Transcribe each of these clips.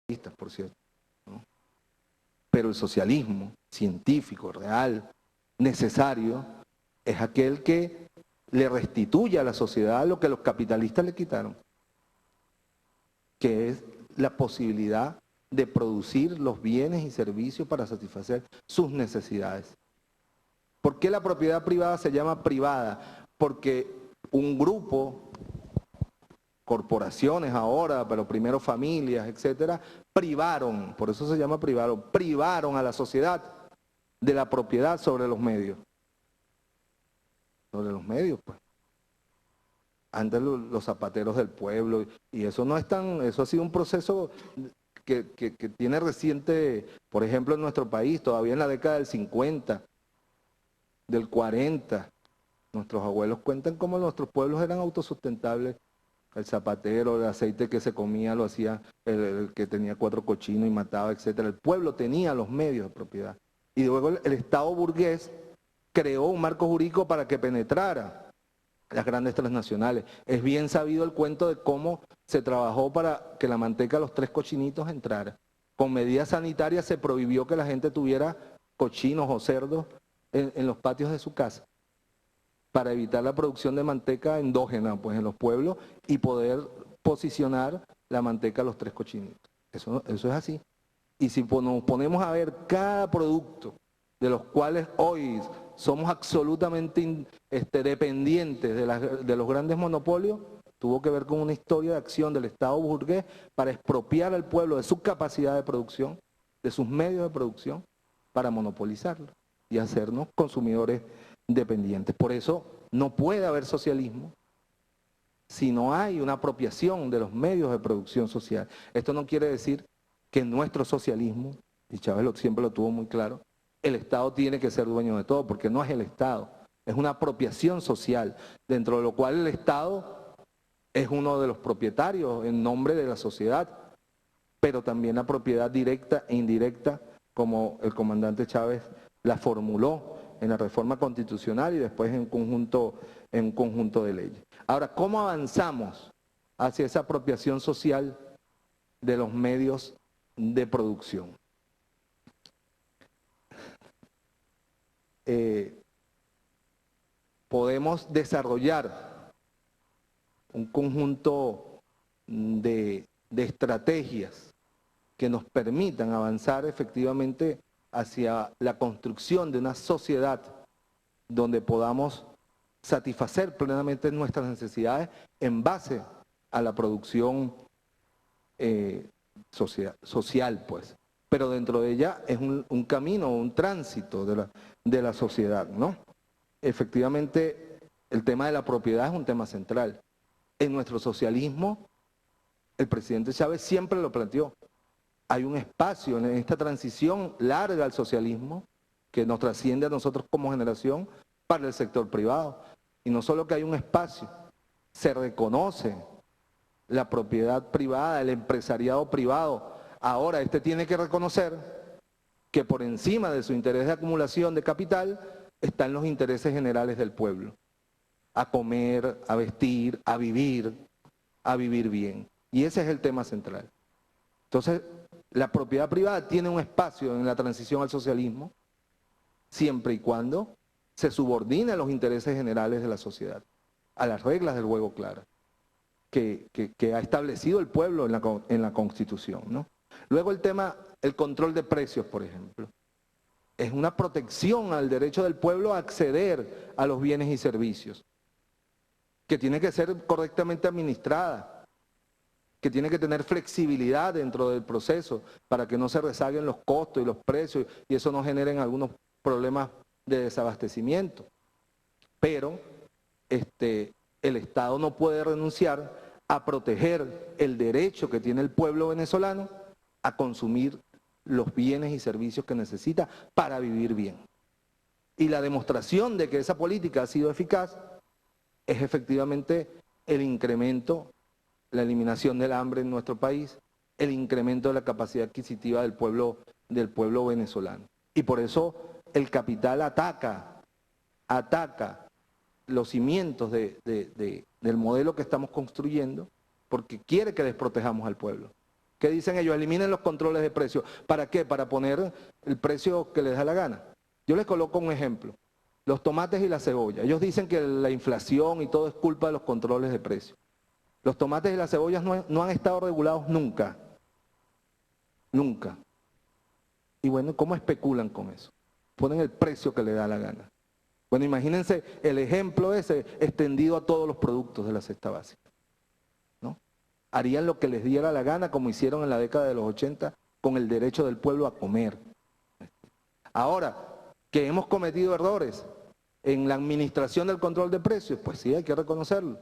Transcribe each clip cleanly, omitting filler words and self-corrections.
socialistas, por cierto, ¿no? Pero el socialismo científico, real, necesario, es aquel que le restituye a la sociedad lo que los capitalistas le quitaron, que es la posibilidad de producir los bienes y servicios para satisfacer sus necesidades. ¿Por qué la propiedad privada se llama privada? Porque un grupo, corporaciones ahora, pero primero familias, etcétera, privaron, por eso se llama privado, privaron a la sociedad de la propiedad sobre los medios. Sobre los medios, pues. Antes los zapateros del pueblo, y eso no es tan, eso ha sido un proceso que tiene reciente, por ejemplo, en nuestro país, todavía en la década del 50, del 40, nuestros abuelos cuentan cómo nuestros pueblos eran autosustentables. El zapatero, el aceite que se comía lo hacía el que tenía 4 cochinos y mataba, etcétera. El pueblo tenía los medios de propiedad. Y luego el Estado burgués creó un marco jurídico para que penetrara las grandes transnacionales. Es bien sabido el cuento de cómo se trabajó para que la manteca de los 3 cochinitos entrara. Con medidas sanitarias se prohibió que la gente tuviera cochinos o cerdos en los patios de su casa, para evitar la producción de manteca endógena, pues, en los pueblos, y poder posicionar la manteca a los 3 cochinitos. Eso es así. Y si nos ponemos a ver cada producto de los cuales hoy somos absolutamente dependientes de los grandes monopolios, tuvo que ver con una historia de acción del Estado burgués para expropiar al pueblo de su capacidad de producción, de sus medios de producción, para monopolizarlo y hacernos consumidores dependientes. Por eso no puede haber socialismo si no hay una apropiación de los medios de producción social. Esto no quiere decir que nuestro socialismo, y Chávez siempre lo tuvo muy claro, el Estado tiene que ser dueño de todo, porque no es el Estado, es una apropiación social, dentro de lo cual el Estado es uno de los propietarios en nombre de la sociedad, pero también la propiedad directa e indirecta, como el comandante Chávez la formuló en la reforma constitucional y después en un conjunto de leyes. Ahora, ¿cómo avanzamos hacia esa apropiación social de los medios de producción? Podemos desarrollar un conjunto de estrategias que nos permitan avanzar efectivamente hacia la construcción de una sociedad donde podamos satisfacer plenamente nuestras necesidades en base a la producción social, pues. Pero dentro de ella es un camino, un tránsito de la sociedad, ¿no? Efectivamente, el tema de la propiedad es un tema central. En nuestro socialismo, el presidente Chávez siempre lo planteó. Hay un espacio en esta transición larga al socialismo que nos trasciende a nosotros como generación para el sector privado. Y no solo que hay un espacio, se reconoce la propiedad privada, el empresariado privado. Ahora, este tiene que reconocer que por encima de su interés de acumulación de capital están los intereses generales del pueblo. A comer, a vestir, a vivir bien. Y ese es el tema central. Entonces, la propiedad privada tiene un espacio en la transición al socialismo, siempre y cuando se subordine a los intereses generales de la sociedad, a las reglas del juego claras, que ha establecido el pueblo en la Constitución, ¿no? Luego el control de precios, por ejemplo. Es una protección al derecho del pueblo a acceder a los bienes y servicios, que tiene que ser correctamente administrada, que tiene que tener flexibilidad dentro del proceso para que no se rezaguen los costos y los precios y eso no generen algunos problemas de desabastecimiento. Pero el Estado no puede renunciar a proteger el derecho que tiene el pueblo venezolano a consumir los bienes y servicios que necesita para vivir bien. Y la demostración de que esa política ha sido eficaz es efectivamente el incremento, la eliminación del hambre en nuestro país, el incremento de la capacidad adquisitiva del pueblo venezolano. Y por eso el capital ataca los cimientos del modelo que estamos construyendo, porque quiere que desprotejamos al pueblo. ¿Qué dicen ellos? Eliminen los controles de precios. ¿Para qué? Para poner el precio que les da la gana. Yo les coloco un ejemplo. Los tomates y la cebolla. Ellos dicen que la inflación y todo es culpa de los controles de precios. Los tomates y las cebollas no han estado regulados nunca. Nunca. Y bueno, ¿cómo especulan con eso? Ponen el precio que le da la gana. Bueno, imagínense el ejemplo ese extendido a todos los productos de la cesta básica, ¿no? Harían lo que les diera la gana, como hicieron en la década de los 80, con el derecho del pueblo a comer. Ahora, que hemos cometido errores en la administración del control de precios, pues sí, hay que reconocerlo.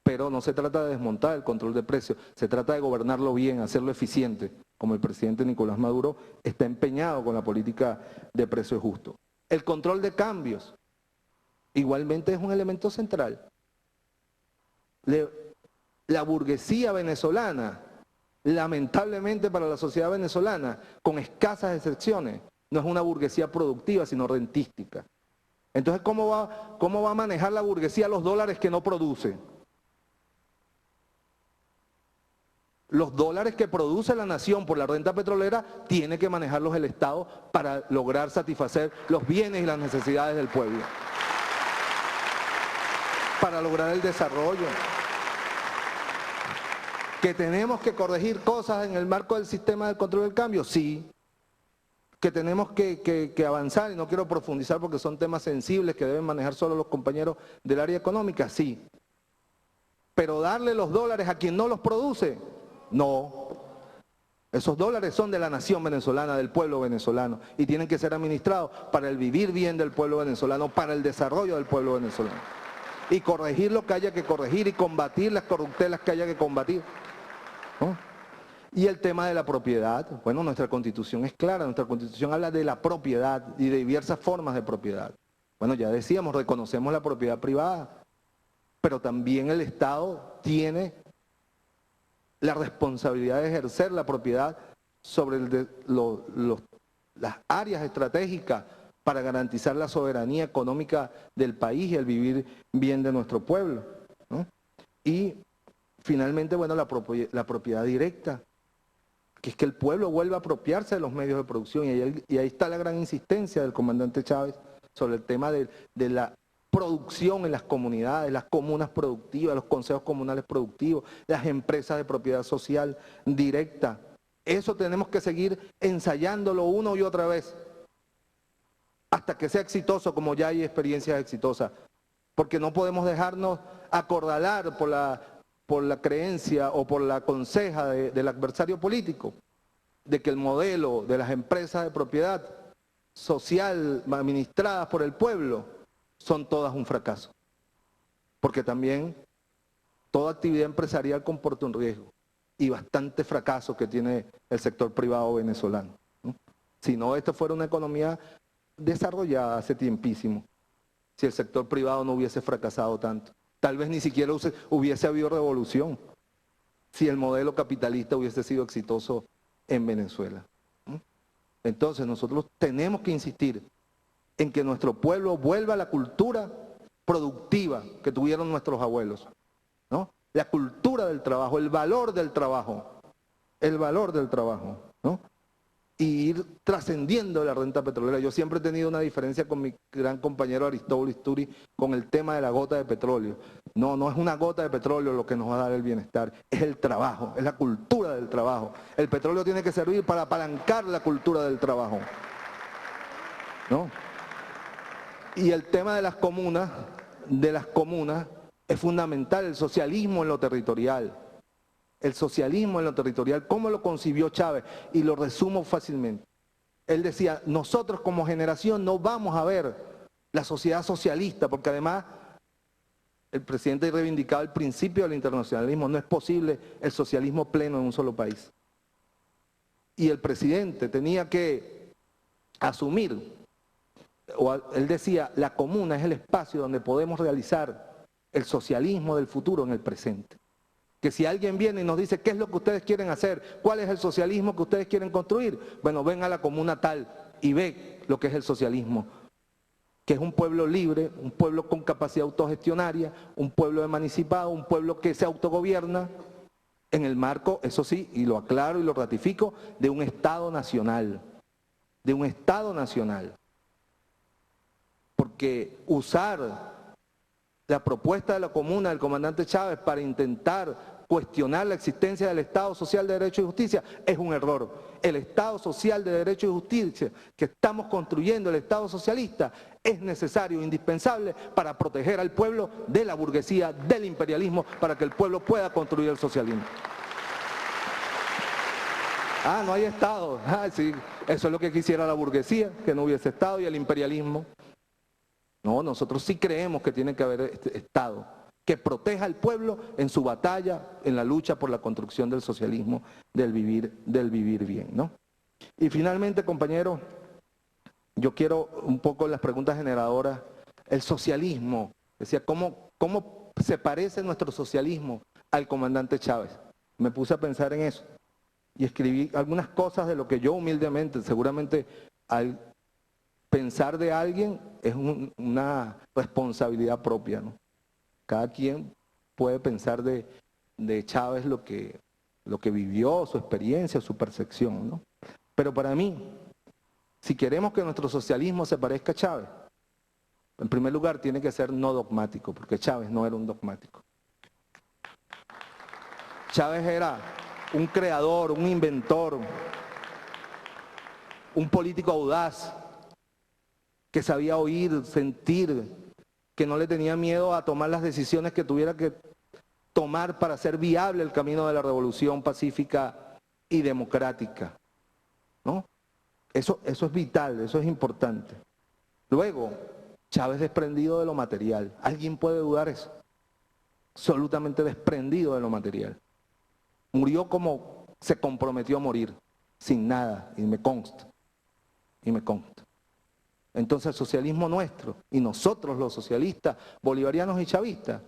Pero no se trata de desmontar el control de precios, se trata de gobernarlo bien, hacerlo eficiente, como el presidente Nicolás Maduro está empeñado con la política de precios justos. El control de cambios, igualmente es un elemento central. La burguesía venezolana, lamentablemente para la sociedad venezolana, con escasas excepciones, no es una burguesía productiva, sino rentística. Entonces, ¿cómo va a manejar la burguesía los dólares que no produce? Los dólares que produce la nación por la renta petrolera tiene que manejarlos el Estado para lograr satisfacer los bienes y las necesidades del pueblo. Para lograr el desarrollo. ¿Que tenemos que corregir cosas en el marco del sistema de control del cambio? Sí. ¿Que tenemos que avanzar? Y no quiero profundizar porque son temas sensibles que deben manejar solo los compañeros del área económica. Sí. Pero darle los dólares a quien no los produce, no. Esos dólares son de la nación venezolana, del pueblo venezolano, y tienen que ser administrados para el vivir bien del pueblo venezolano, para el desarrollo del pueblo venezolano. Y corregir lo que haya que corregir y combatir las corruptelas que haya que combatir, ¿no? Y el tema de la propiedad, bueno, nuestra Constitución es clara, nuestra Constitución habla de la propiedad y de diversas formas de propiedad. Bueno, ya decíamos, reconocemos la propiedad privada, pero también el Estado tiene la responsabilidad de ejercer la propiedad sobre las áreas estratégicas para garantizar la soberanía económica del país y el vivir bien de nuestro pueblo, ¿no? Y finalmente, bueno, la propiedad directa, que es que el pueblo vuelva a apropiarse de los medios de producción, y ahí está la gran insistencia del comandante Chávez sobre el tema de la producción en las comunidades, las comunas productivas, los consejos comunales productivos, las empresas de propiedad social directa. Eso tenemos que seguir ensayándolo una y otra vez, hasta que sea exitoso, como ya hay experiencias exitosas, porque no podemos dejarnos acorralar por la creencia o por la conseja del adversario político, de que el modelo de las empresas de propiedad social administradas por el pueblo son todas un fracaso. Porque también toda actividad empresarial comporta un riesgo y bastante fracaso que tiene el sector privado venezolano, ¿no? Si no, esta fuera una economía desarrollada hace tiempísimo, si el sector privado no hubiese fracasado tanto. Tal vez ni siquiera hubiese habido revolución si el modelo capitalista hubiese sido exitoso en Venezuela. Entonces nosotros tenemos que insistir en que nuestro pueblo vuelva a la cultura productiva que tuvieron nuestros abuelos, ¿no? La cultura del trabajo, el valor del trabajo, ¿no? Y ir trascendiendo la renta petrolera. Yo siempre he tenido una diferencia con mi gran compañero Aristóbulo Isturi con el tema de la gota de petróleo. No es una gota de petróleo lo que nos va a dar el bienestar, es el trabajo, es la cultura del trabajo. El petróleo tiene que servir para apalancar la cultura del trabajo, ¿no? Y el tema de las comunas, es fundamental, el socialismo en lo territorial. El socialismo en lo territorial, ¿cómo lo concibió Chávez? Y lo resumo fácilmente. Él decía, nosotros como generación no vamos a ver la sociedad socialista, porque además el presidente reivindicaba el principio del internacionalismo, no es posible el socialismo pleno en un solo país. Y el presidente tenía que asumir, él decía, la comuna es el espacio donde podemos realizar el socialismo del futuro en el presente. Que si alguien viene y nos dice, ¿qué es lo que ustedes quieren hacer? ¿Cuál es el socialismo que ustedes quieren construir? Bueno, ven a la comuna tal y ve lo que es el socialismo, que es un pueblo libre, un pueblo con capacidad autogestionaria, un pueblo emancipado, un pueblo que se autogobierna, en el marco, eso sí, y lo aclaro y lo ratifico, de un Estado nacional, de un Estado nacional. Porque usar la propuesta de la comuna del comandante Chávez para intentar cuestionar la existencia del Estado Social de Derecho y Justicia es un error. El Estado Social de Derecho y Justicia que estamos construyendo, el Estado socialista, es necesario, indispensable para proteger al pueblo de la burguesía, del imperialismo, para que el pueblo pueda construir el socialismo. Ah, no hay Estado. Ah, sí, eso es lo que quisiera la burguesía, que no hubiese Estado, y el imperialismo. No, nosotros sí creemos que tiene que haber Estado que proteja al pueblo en su batalla, en la lucha por la construcción del socialismo, del vivir bien, ¿no? Y finalmente, compañeros, yo quiero un poco las preguntas generadoras. El socialismo, decía, ¿cómo se parece nuestro socialismo al comandante Chávez? Me puse a pensar en eso y escribí algunas cosas de lo que yo humildemente, seguramente al pensar de alguien es una responsabilidad propia, ¿no? Cada quien puede pensar de Chávez lo que vivió, su experiencia, su percepción, ¿no? Pero para mí, si queremos que nuestro socialismo se parezca a Chávez, en primer lugar tiene que ser no dogmático, porque Chávez no era un dogmático. Chávez era un creador, un inventor, un político audaz, que sabía oír, sentir, que no le tenía miedo a tomar las decisiones que tuviera que tomar para hacer viable el camino de la revolución pacífica y democrática, ¿no? Eso es vital, eso es importante. Luego, Chávez desprendido de lo material. ¿Alguien puede dudar eso? Absolutamente desprendido de lo material. Murió como se comprometió a morir, sin nada, y me consta, Entonces el socialismo nuestro, y nosotros los socialistas, bolivarianos y chavistas,